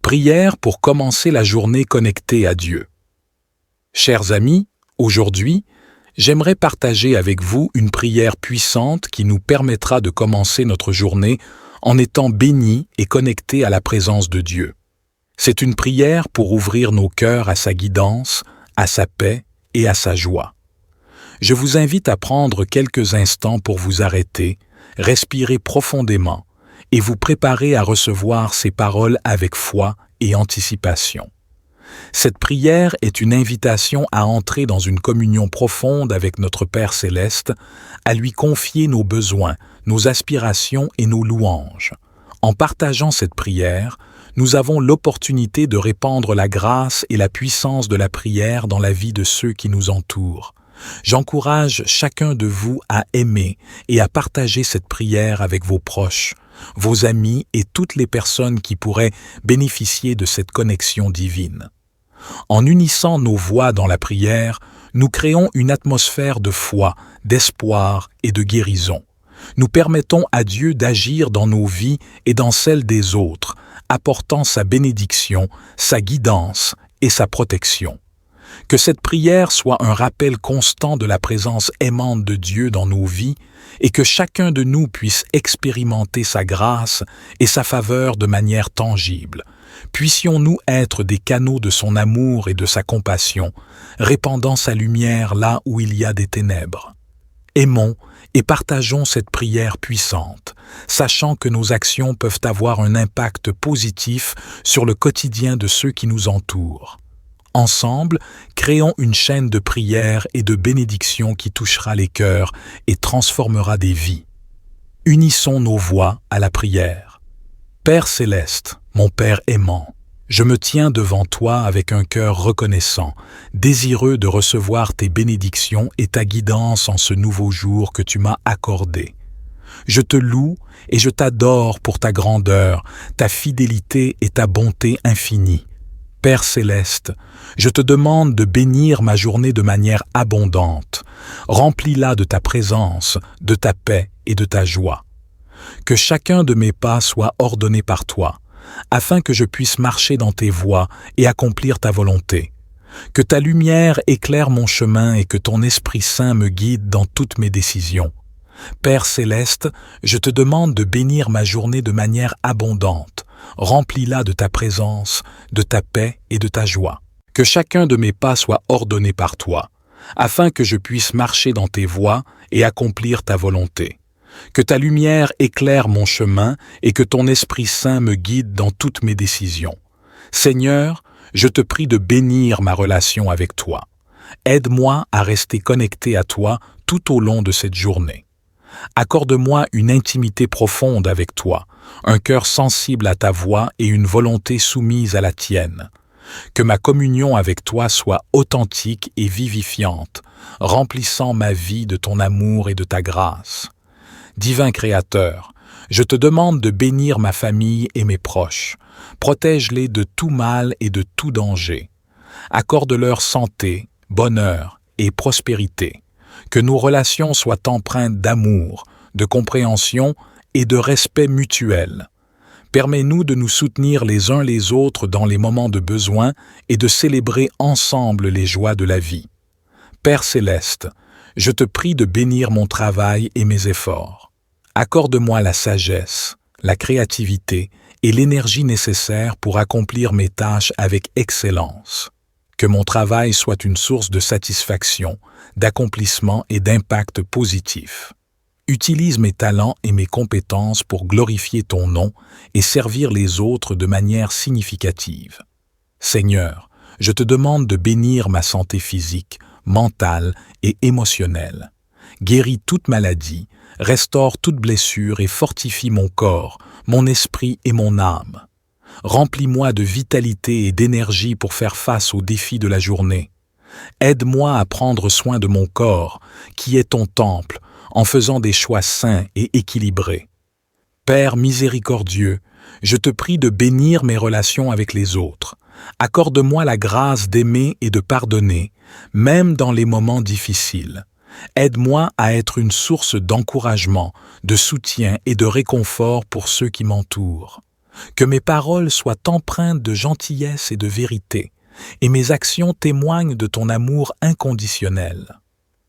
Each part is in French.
Prière pour commencer la journée connectée à Dieu. Chers amis, aujourd'hui, j'aimerais partager avec vous une prière puissante qui nous permettra de commencer notre journée en étant bénis et connectés à la présence de Dieu. C'est une prière pour ouvrir nos cœurs à sa guidance, à sa paix et à sa joie. Je vous invite à prendre quelques instants pour vous arrêter, respirer profondément et vous préparer à recevoir ces paroles avec foi et anticipation. Cette prière est une invitation à entrer dans une communion profonde avec notre Père céleste, à lui confier nos besoins, nos aspirations et nos louanges. En partageant cette prière, nous avons l'opportunité de répandre la grâce et la puissance de la prière dans la vie de ceux qui nous entourent. J'encourage chacun de vous à aimer et à partager cette prière avec vos proches, vos amis et toutes les personnes qui pourraient bénéficier de cette connexion divine. En unissant nos voix dans la prière, nous créons une atmosphère de foi, d'espoir et de guérison. Nous permettons à Dieu d'agir dans nos vies et dans celles des autres, apportant sa bénédiction, sa guidance et sa protection. Que cette prière soit un rappel constant de la présence aimante de Dieu dans nos vies et que chacun de nous puisse expérimenter sa grâce et sa faveur de manière tangible. Puissions-nous être des canaux de son amour et de sa compassion, répandant sa lumière là où il y a des ténèbres. Aimons et partageons cette prière puissante, sachant que nos actions peuvent avoir un impact positif sur le quotidien de ceux qui nous entourent. Ensemble, créons une chaîne de prière et de bénédiction qui touchera les cœurs et transformera des vies. Unissons nos voix à la prière. Père céleste, mon Père aimant, je me tiens devant toi avec un cœur reconnaissant, désireux de recevoir tes bénédictions et ta guidance en ce nouveau jour que tu m'as accordé. Je te loue et je t'adore pour ta grandeur, ta fidélité et ta bonté infinie. Père céleste, je te demande de bénir ma journée de manière abondante. Remplis-la de ta présence, de ta paix et de ta joie. Que chacun de mes pas soit ordonné par toi, afin que je puisse marcher dans tes voies et accomplir ta volonté. Que ta lumière éclaire mon chemin et que ton Esprit Saint me guide dans toutes mes décisions. Père céleste, je te demande de bénir ma journée de manière abondante. Remplis-la de ta présence, de ta paix et de ta joie. Que chacun de mes pas soit ordonné par toi, afin que je puisse marcher dans tes voies et accomplir ta volonté. Que ta lumière éclaire mon chemin et que ton Esprit Saint me guide dans toutes mes décisions. Seigneur, je te prie de bénir ma relation avec toi. Aide-moi à rester connecté à toi tout au long de cette journée. Accorde-moi une intimité profonde avec toi, un cœur sensible à ta voix et une volonté soumise à la tienne. Que ma communion avec toi soit authentique et vivifiante, remplissant ma vie de ton amour et de ta grâce. Divin Créateur, je te demande de bénir ma famille et mes proches. Protège-les de tout mal et de tout danger. Accorde-leur santé, bonheur et prospérité. Que nos relations soient empreintes d'amour, de compréhension et de respect mutuel. Permets-nous de nous soutenir les uns les autres dans les moments de besoin et de célébrer ensemble les joies de la vie. Père céleste, je te prie de bénir mon travail et mes efforts. Accorde-moi la sagesse, la créativité et l'énergie nécessaires pour accomplir mes tâches avec excellence. Que mon travail soit une source de satisfaction, d'accomplissement et d'impact positif. Utilise mes talents et mes compétences pour glorifier ton nom et servir les autres de manière significative. Seigneur, je te demande de bénir ma santé physique, mentale et émotionnelle. Guéris toute maladie, restaure toute blessure et fortifie mon corps, mon esprit et mon âme. Remplis-moi de vitalité et d'énergie pour faire face aux défis de la journée. Aide-moi à prendre soin de mon corps, qui est ton temple, en faisant des choix sains et équilibrés. Père miséricordieux, je te prie de bénir mes relations avec les autres. Accorde-moi la grâce d'aimer et de pardonner, même dans les moments difficiles. Aide-moi à être une source d'encouragement, de soutien et de réconfort pour ceux qui m'entourent. Que mes paroles soient empreintes de gentillesse et de vérité, et mes actions témoignent de ton amour inconditionnel.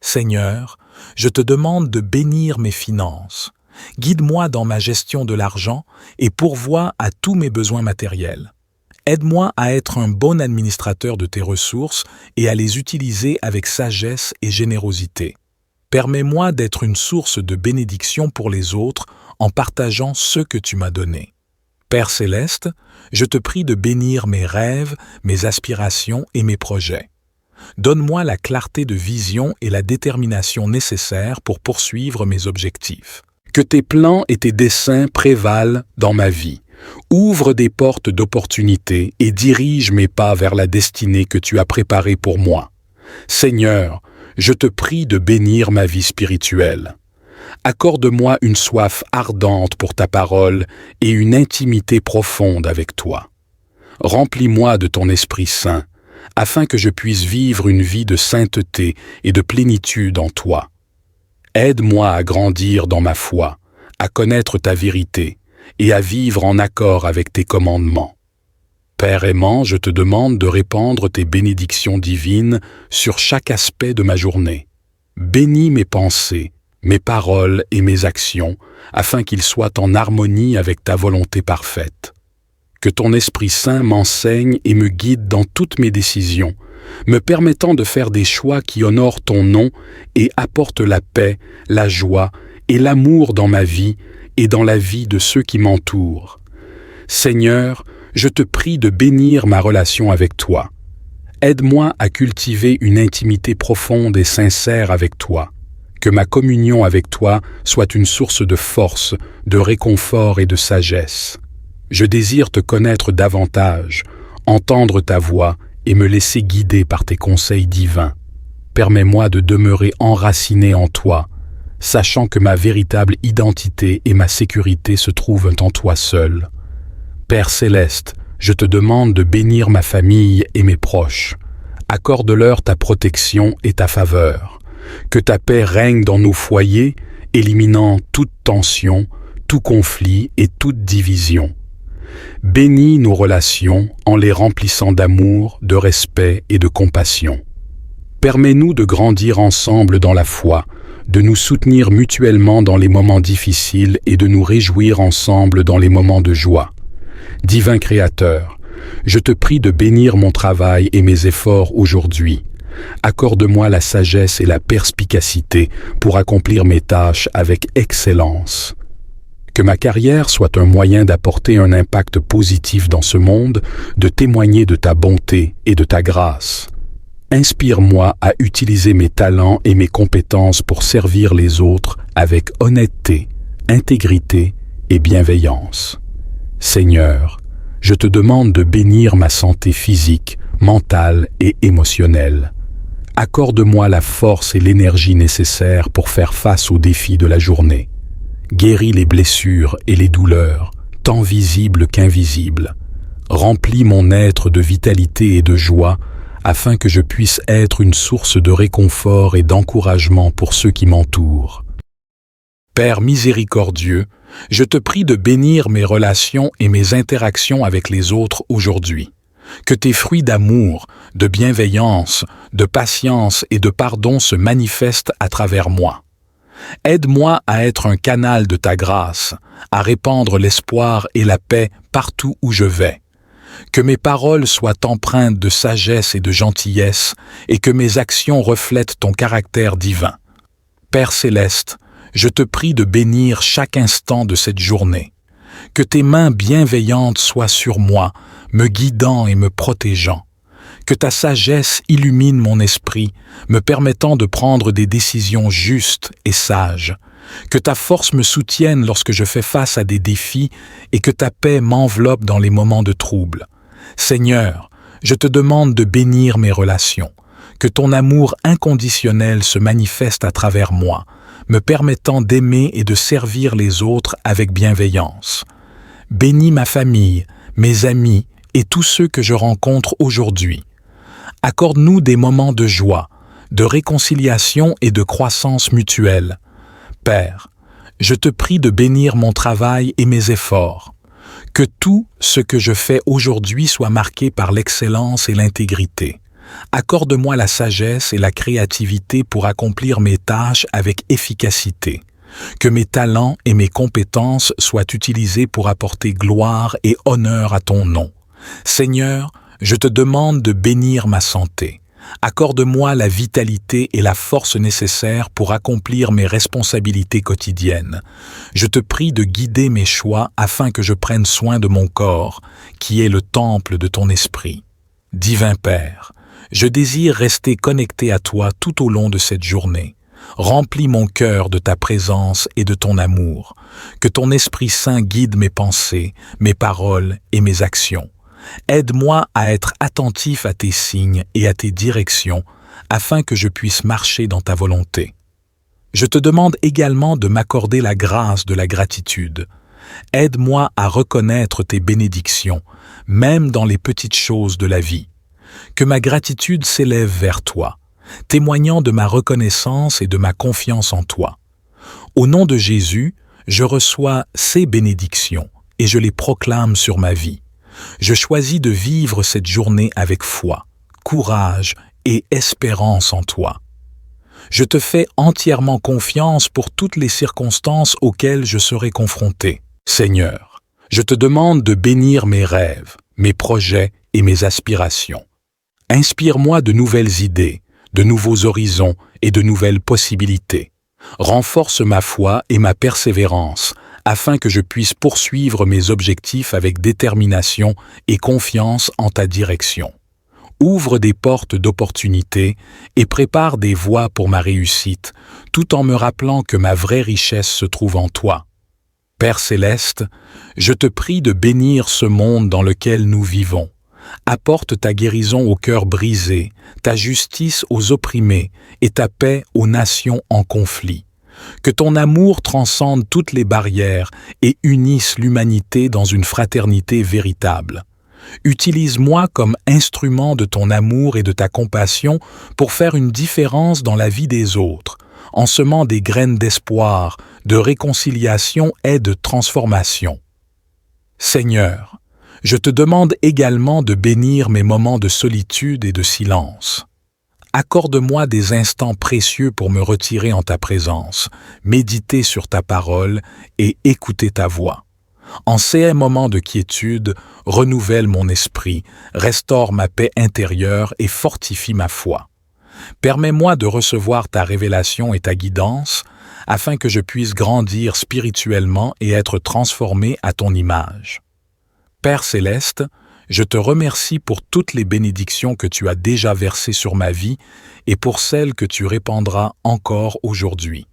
Seigneur, je te demande de bénir mes finances. Guide-moi dans ma gestion de l'argent et pourvois à tous mes besoins matériels. Aide-moi à être un bon administrateur de tes ressources et à les utiliser avec sagesse et générosité. Permets-moi d'être une source de bénédiction pour les autres en partageant ce que tu m'as donné. Père céleste, je te prie de bénir mes rêves, mes aspirations et mes projets. Donne-moi la clarté de vision et la détermination nécessaires pour poursuivre mes objectifs. Que tes plans et tes desseins prévalent dans ma vie. Ouvre des portes d'opportunité et dirige mes pas vers la destinée que tu as préparée pour moi. Seigneur, je te prie de bénir ma vie spirituelle. Accorde-moi une soif ardente pour ta parole et une intimité profonde avec toi. Remplis-moi de ton Esprit Saint, afin que je puisse vivre une vie de sainteté et de plénitude en toi. Aide-moi à grandir dans ma foi, à connaître ta vérité et à vivre en accord avec tes commandements. Père aimant, je te demande de répandre tes bénédictions divines sur chaque aspect de ma journée. Bénis mes pensées, mes paroles et mes actions, afin qu'ils soient en harmonie avec ta volonté parfaite. Que ton Esprit Saint m'enseigne et me guide dans toutes mes décisions, me permettant de faire des choix qui honorent ton nom et apportent la paix, la joie et l'amour dans ma vie et dans la vie de ceux qui m'entourent. Seigneur, je te prie de bénir ma relation avec toi. Aide-moi à cultiver une intimité profonde et sincère avec toi. Que ma communion avec toi soit une source de force, de réconfort et de sagesse. Je désire te connaître davantage, entendre ta voix et me laisser guider par tes conseils divins. Permets-moi de demeurer enraciné en toi, sachant que ma véritable identité et ma sécurité se trouvent en toi seul. Père céleste, je te demande de bénir ma famille et mes proches. Accorde-leur ta protection et ta faveur. Que ta paix règne dans nos foyers, éliminant toute tension, tout conflit et toute division. Bénis nos relations en les remplissant d'amour, de respect et de compassion. Permets-nous de grandir ensemble dans la foi, de nous soutenir mutuellement dans les moments difficiles et de nous réjouir ensemble dans les moments de joie. Divin Créateur, je te prie de bénir mon travail et mes efforts aujourd'hui. Accorde-moi la sagesse et la perspicacité pour accomplir mes tâches avec excellence. Que ma carrière soit un moyen d'apporter un impact positif dans ce monde, de témoigner de ta bonté et de ta grâce. Inspire-moi à utiliser mes talents et mes compétences pour servir les autres avec honnêteté, intégrité et bienveillance. Seigneur, je te demande de bénir ma santé physique, mentale et émotionnelle. Accorde-moi la force et l'énergie nécessaires pour faire face aux défis de la journée. Guéris les blessures et les douleurs, tant visibles qu'invisibles. Remplis mon être de vitalité et de joie, afin que je puisse être une source de réconfort et d'encouragement pour ceux qui m'entourent. Père miséricordieux, je te prie de bénir mes relations et mes interactions avec les autres aujourd'hui. Que tes fruits d'amour, de bienveillance, de patience et de pardon se manifestent à travers moi. Aide-moi à être un canal de ta grâce, à répandre l'espoir et la paix partout où je vais. Que mes paroles soient empreintes de sagesse et de gentillesse et que mes actions reflètent ton caractère divin. Père céleste, je te prie de bénir chaque instant de cette journée. Que tes mains bienveillantes soient sur moi, me guidant et me protégeant. Que ta sagesse illumine mon esprit, me permettant de prendre des décisions justes et sages. Que ta force me soutienne lorsque je fais face à des défis et que ta paix m'enveloppe dans les moments de trouble. Seigneur, je te demande de bénir mes relations. Que ton amour inconditionnel se manifeste à travers moi, me permettant d'aimer et de servir les autres avec bienveillance. Bénis ma famille, mes amis et tous ceux que je rencontre aujourd'hui. Accorde-nous des moments de joie, de réconciliation et de croissance mutuelle. Père, je te prie de bénir mon travail et mes efforts. Que tout ce que je fais aujourd'hui soit marqué par l'excellence et l'intégrité. Accorde-moi la sagesse et la créativité pour accomplir mes tâches avec efficacité. Que mes talents et mes compétences soient utilisés pour apporter gloire et honneur à ton nom. Seigneur, je te demande de bénir ma santé. Accorde-moi la vitalité et la force nécessaires pour accomplir mes responsabilités quotidiennes. Je te prie de guider mes choix afin que je prenne soin de mon corps, qui est le temple de ton esprit. Divin Père, je désire rester connecté à toi tout au long de cette journée. Remplis mon cœur de ta présence et de ton amour. Que ton Esprit Saint guide mes pensées, mes paroles et mes actions. Aide-moi à être attentif à tes signes et à tes directions, afin que je puisse marcher dans ta volonté. Je te demande également de m'accorder la grâce de la gratitude. Aide-moi à reconnaître tes bénédictions, même dans les petites choses de la vie. Que ma gratitude s'élève vers toi, témoignant de ma reconnaissance et de ma confiance en toi. Au nom de Jésus, je reçois ces bénédictions et je les proclame sur ma vie. Je choisis de vivre cette journée avec foi, courage et espérance en toi. Je te fais entièrement confiance pour toutes les circonstances auxquelles je serai confronté. Seigneur, je te demande de bénir mes rêves, mes projets et mes aspirations. Inspire-moi de nouvelles idées, de nouveaux horizons et de nouvelles possibilités. Renforce ma foi et ma persévérance, afin que je puisse poursuivre mes objectifs avec détermination et confiance en ta direction. Ouvre des portes d'opportunités et prépare des voies pour ma réussite, tout en me rappelant que ma vraie richesse se trouve en toi. Père céleste, je te prie de bénir ce monde dans lequel nous vivons. Apporte ta guérison aux cœurs brisés, ta justice aux opprimés et ta paix aux nations en conflit. Que ton amour transcende toutes les barrières et unisse l'humanité dans une fraternité véritable. Utilise-moi comme instrument de ton amour et de ta compassion pour faire une différence dans la vie des autres, en semant des graines d'espoir, de réconciliation et de transformation. Seigneur, je te demande également de bénir mes moments de solitude et de silence. Accorde-moi des instants précieux pour me retirer en ta présence, méditer sur ta parole et écouter ta voix. En ces moments de quiétude, renouvelle mon esprit, restaure ma paix intérieure et fortifie ma foi. Permets-moi de recevoir ta révélation et ta guidance, afin que je puisse grandir spirituellement et être transformé à ton image. Père céleste, je te remercie pour toutes les bénédictions que tu as déjà versées sur ma vie et pour celles que tu répandras encore aujourd'hui.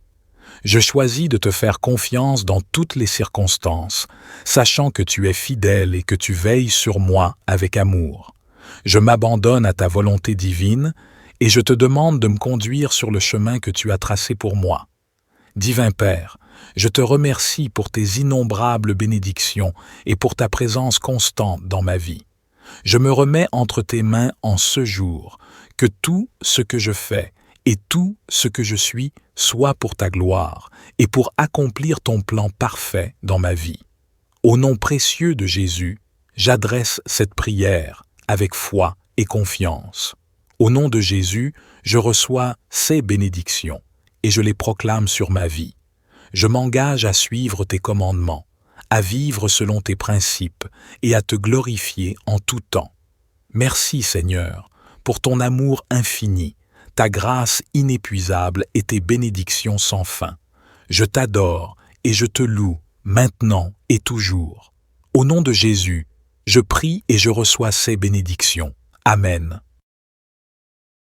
Je choisis de te faire confiance dans toutes les circonstances, sachant que tu es fidèle et que tu veilles sur moi avec amour. Je m'abandonne à ta volonté divine et je te demande de me conduire sur le chemin que tu as tracé pour moi. Divin Père, je te remercie pour tes innombrables bénédictions et pour ta présence constante dans ma vie. Je me remets entre tes mains en ce jour, que tout ce que je fais et tout ce que je suis soit pour ta gloire et pour accomplir ton plan parfait dans ma vie. Au nom précieux de Jésus, j'adresse cette prière avec foi et confiance. Au nom de Jésus, je reçois ces bénédictions et je les proclame sur ma vie. Je m'engage à suivre tes commandements, à vivre selon tes principes et à te glorifier en tout temps. Merci Seigneur, pour ton amour infini, ta grâce inépuisable et tes bénédictions sans fin. Je t'adore et je te loue, maintenant et toujours. Au nom de Jésus, je prie et je reçois ces bénédictions. Amen.